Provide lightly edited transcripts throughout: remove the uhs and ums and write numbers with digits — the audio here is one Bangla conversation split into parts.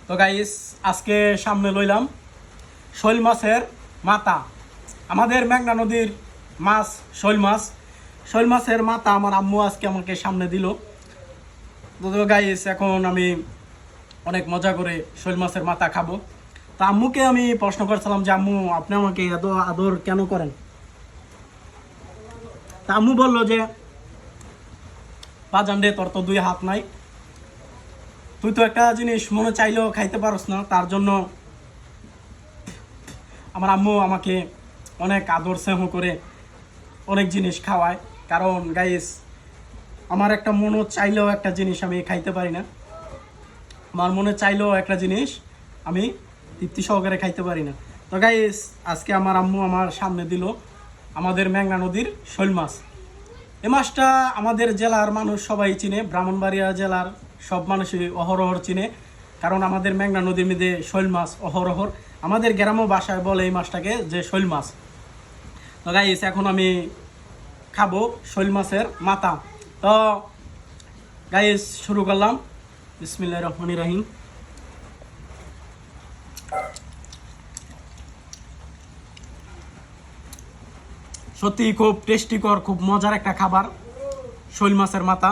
তো গাইস আজকে সামনে লইলাম শৈল মাছের মাথা। আমাদের মেঘনা নদীর মাছ শৈল মাছের মাথা আমার আম্মু আজকে আমাকে সামনে দিল। তো গাইস এখন আমি অনেক মজা করে শৈল মাছের মাথা খাবো। তা আম্মুকে আমি প্রশ্ন করছিলাম যে আম্মু আপনি আমাকে এত আদর কেন করেন। তা আম্মু বললো যে বাজান রে, তোর তো দুই হাত নাই, তুই তো একটা জিনিস মনে চাইলেও খাইতে পারস না, তার জন্য আমার আম্মু আমাকে অনেক আদর স্নেহ করে অনেক জিনিস খাওয়ায়। কারণ গাইস আমার একটা মনে চাইলেও একটা জিনিস আমি খাইতে পারি না, আমার মনে চাইলেও একটা জিনিস আমি তৃপ্তি সহকারে খাইতে পারি না। তো গাইস আজকে আমার আম্মু আমার সামনে দিল আমাদের মেঘনা নদীর শৈল মাছ। এই মাছটা আমাদের জেলার মানুষ সবাই চিনে, ব্রাহ্মণবাড়িয়া জেলার সব মানুষই অহরহর চিনে, কারণ আমাদের মেঘনা নদীর মধ্যে শৈল মাছ অহরহর। আমাদের গ্রাম্য ভাষায় বলে এই মাছটাকে যে শৈল মাছ। তো গাইস এখন আমি খাবো শৈল মাছের মাথা। তো গাইস শুরু করলাম, বিসমিল্লাহির রহমানির রহিম। সত্যি খুব টেস্টিকর, খুব মজার একটা খাবার শৈল মাছের মাথা।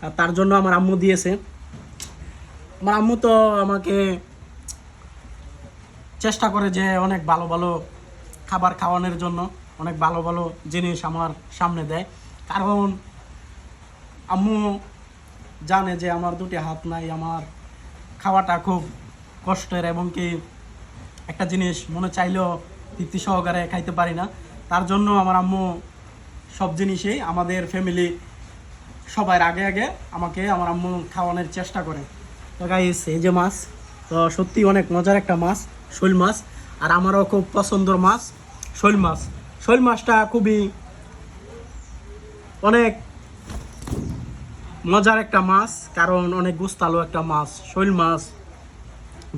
আর তার জন্য আমার আম্মু দিয়েছে। আমার আম্মু তো আমাকে চেষ্টা করে যে অনেক ভালো ভালো খাবার খাওয়ানোর জন্য, অনেক ভালো ভালো জিনিস আমার সামনে দেয়। কারণ আম্মু জানে যে আমার দুটি হাত নাই, আমার খাওয়াটা খুব কষ্টের, এবং কি একটা জিনিস মনে চাইলেও তৃপ্তি সহকারে খাইতে পারি না। তার জন্য আমার আম্মু সব জিনিসেই আমাদের ফ্যামিলি সবার আগে আগে আমাকে আমার আম্মু খাওয়ানোর চেষ্টা করে। তো গাইস এই যে মাছ, তো সত্যি অনেক মজার একটা মাছ শৈল মাছ, আর আমারও খুব পছন্দের মাছ শৈল মাছ। শৈল মাছটা খুবই অনেক মজার একটা মাছ, কারণ অনেক গুস্তালো একটা মাছ শৈল মাছ।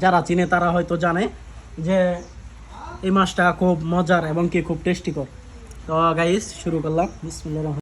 যারা চিনে তারা হয়তো জানে যে এই মাছটা খুব মজার এবং কি খুব টেস্টিকর। তো গাইস শুরু করলাম, বিসমিল্লাহির রহমানির রহিম।